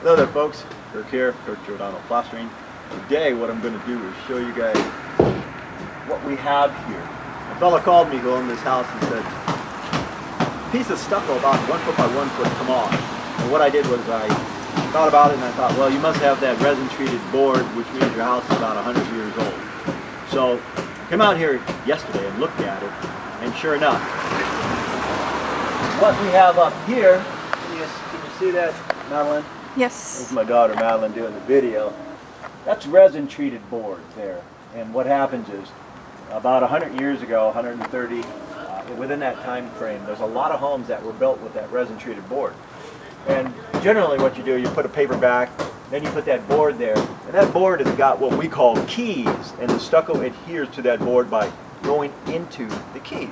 Hello there folks, Kirk here, Kirkgiordano plastering. Today what I'm going to do is show you guys what we have here. A fella called me who owned this house and said, a piece of stucco about 1 foot by 1 foot come off. And what I did was I thought about it and I thought, well, you must have that resin treated board, which means your house is about 100 years old. So I came out here yesterday and looked at it, and sure enough, what we have up here, can you see that, Madeline? Yes. This is my daughter Madeline doing the video. That's resin treated board there. And what happens is, about 100 years ago, 130, within that time frame, there's a lot of homes that were built with that resin treated board. And generally what you do, you put a paper back, then you put that board there, and that board has got what we call keys, and the stucco adheres to that board by going into the keys.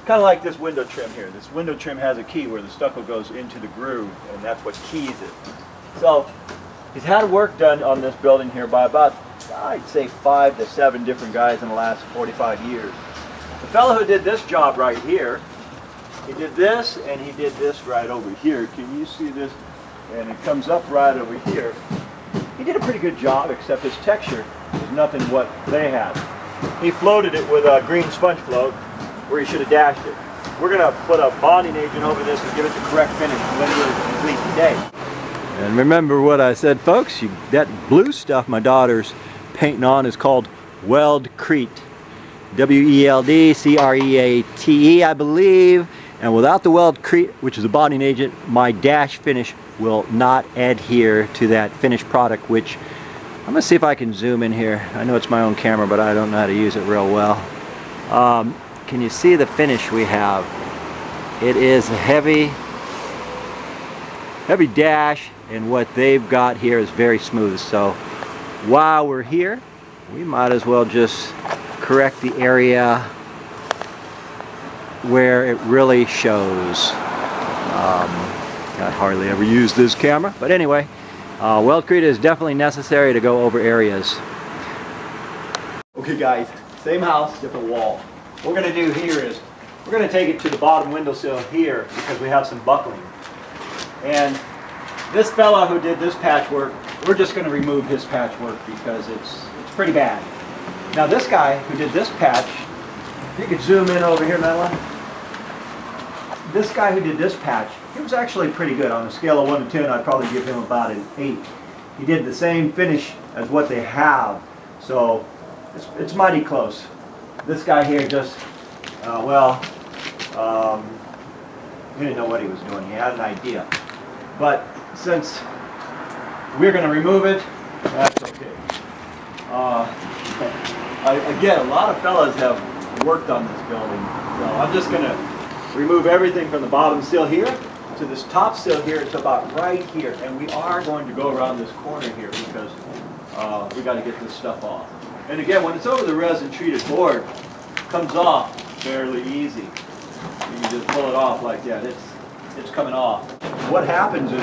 Kind of like this window trim here. This window trim has a key where the stucco goes into the groove, and that's what keys it. So he's had work done on this building here by about, I'd say 5 to 7 different guys in the last 45 years. The fellow who did this job right here, he did this and he did this right over here. Can you see this? And it comes up right over here. He did a pretty good job, except his texture is nothing what they had. He floated it with a green sponge float, where he should have dashed it. We're going to put a bonding agent over this and give it the correct finish when we're complete today. And remember what I said, folks, that blue stuff my daughter's painting on is called welcrete. W-E-L-D-C-R-E-A-T-E, I believe. And without the welcrete, which is a bonding agent, my dash finish will not adhere to that finished product, which I'm going to see if I can zoom in here. I know it's my own camera, but I don't know how to use it real well. Can you see the finish we have? It is a heavy dash, and what they've got here is very smooth. So while we're here, we might as well just correct the area where it really shows. I hardly ever use this camera, but anyway, welcrete is definitely necessary to go over areas. Okay guys, same house, different wall. What we're going to do here is we're going to take it to the bottom windowsill here because we have some buckling. And this fella who did this patchwork, we're just going to remove his patchwork because it's pretty bad. Now this guy who did this patch, if you could zoom in over here, Madeline. This guy who did this patch, he was actually pretty good. On a scale of 1 to 10, I'd probably give him about an 8. He did the same finish as what they have, so it's mighty close. This guy here just, he didn't know what he was doing. He had an idea. But since we're going to remove it, that's okay. Again, a lot of fellas have worked on this building. So I'm just going to remove everything from the bottom sill here to this top sill here. It's about right here. And we are going to go around this corner here because we got to get this stuff off. And again, when it's over the resin treated board, it comes off fairly easy. You can just pull it off like that. It's coming off. What happens is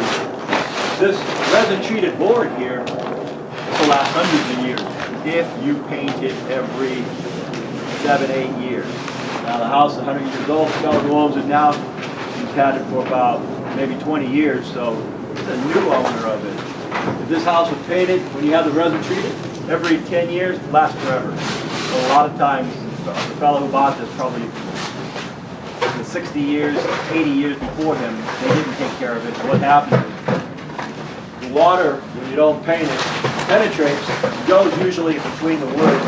this resin treated board here will last hundreds of years if you paint it every 7, 8 years. Now the house is 100 years old. The fellow who owns it now, he's had it for about maybe 20 years, so it's a new owner of it. If this house was painted when you have the resin treated, every 10 years, it lasts forever. So a lot of times, the fellow who bought this probably the 60 years, 80 years before him, they didn't take care of it. So what happens is, the water, when you don't paint it, penetrates, goes usually between the wood,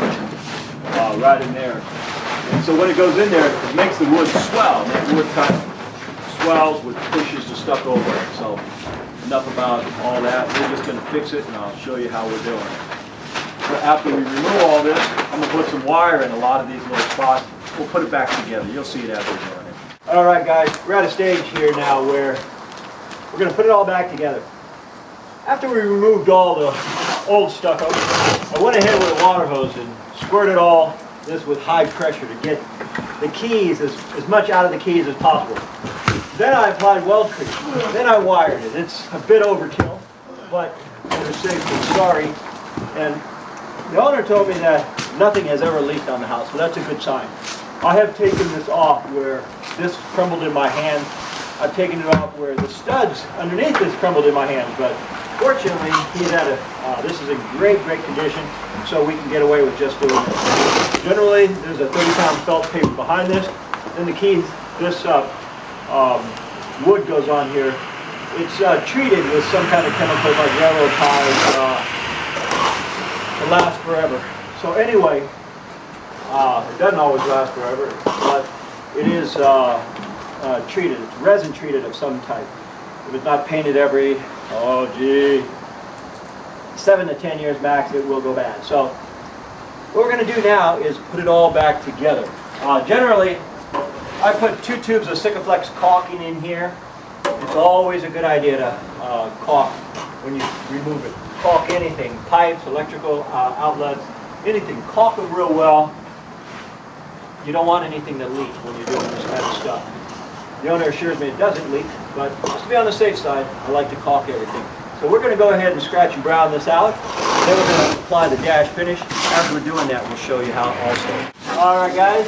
right in there. And so when it goes in there, it makes the wood swell. And that wood kind of swells, which pushes the stuff over it. So enough about all that. We're just going to fix it, and I'll show you how we're doing it. So after we remove all this, I'm going to put some wire in a lot of these little spots. We'll put it back together. You'll see it as we're doing it. All right, guys, we're at a stage here now where we're going to put it all back together. After we removed all the old stucco, I went ahead with a water hose and squirted all this with high pressure to get the keys, as much out of the keys as possible. Then I applied welcrete. Then I wired it. It's a bit overkill, but for the sake of sorry. And the owner told me that nothing has ever leaked on the house, so that's a good sign. I have taken this off where this crumbled in my hand. I've taken it off where the studs underneath this crumbled in my hands, but fortunately he's had this is in great condition, so we can get away with just doing this. Generally, there's a 30-pound felt paper behind this. Then the keys, this wood goes on here. It's treated with some kind of chemical like railroad ties to last forever. So anyway, it doesn't always last forever, but it is treated. It's resin treated of some type. If it's not painted every, 7 to 10 years max, it will go bad. So what we're going to do now is put it all back together. Generally, I put 2 tubes of Sikaflex caulking in here. It's always a good idea to caulk when you remove it. Caulk anything, pipes, electrical outlets, anything. Caulk them real well. You don't want anything to leak when you're doing this kind of stuff. The owner assures me it doesn't leak, but just to be on the safe side, I like to caulk everything. So we're going to go ahead and scratch and brown this out. Then we're going to apply the dash finish. As we're doing that, we'll show you how also. Alright guys,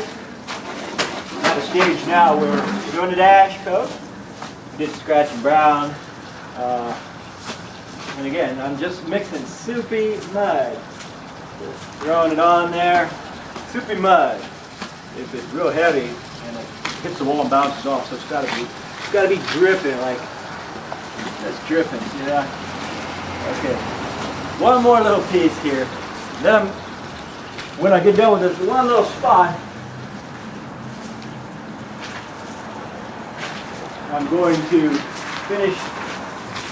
we're at a stage now where we're doing the dash coat. We did scratch and brown. And again, I'm just mixing soupy mud. Throwing it on there. Soupy mud. If it's real heavy and it hits the wall and bounces off, so it's got to be dripping like that's dripping. See that? Okay. One more little piece here. Then when I get done with this one little spot, I'm going to finish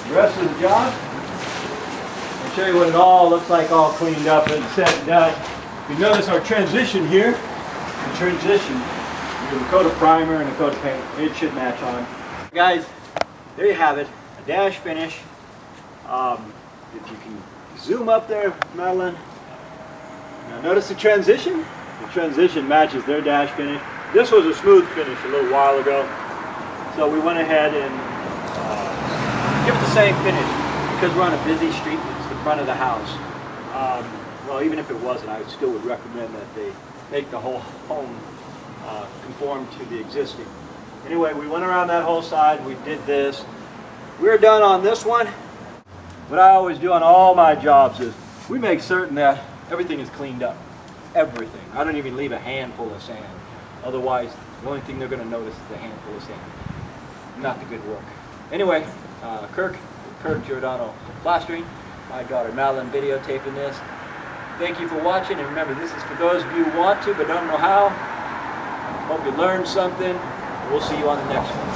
the rest of the job and show you what it all looks like, all cleaned up and set and done. If you notice our transition here, the transition, we have a coat of primer and a coat of paint. It should match on. Guys, there you have it, a dash finish. If you can zoom up there, Madeline. Now notice the transition? The transition matches their dash finish. This was a smooth finish a little while ago. So we went ahead and give it the same finish because we're on a busy street and it's the front of the house. Well, even if it wasn't, I still would recommend that they make the whole home conform to the existing. Anyway, we went around that whole side, we did this. We're done on this one. What I always do on all my jobs is we make certain that everything is cleaned up. Everything. I don't even leave a handful of sand. Otherwise, the only thing they're going to notice is the handful of sand. Not the good work. Anyway, Kirkgiordano plastering. My daughter Madeline videotaping this. Thank you for watching, and remember, this is for those of you who want to but don't know how. Hope you learned something. We'll see you on the next one.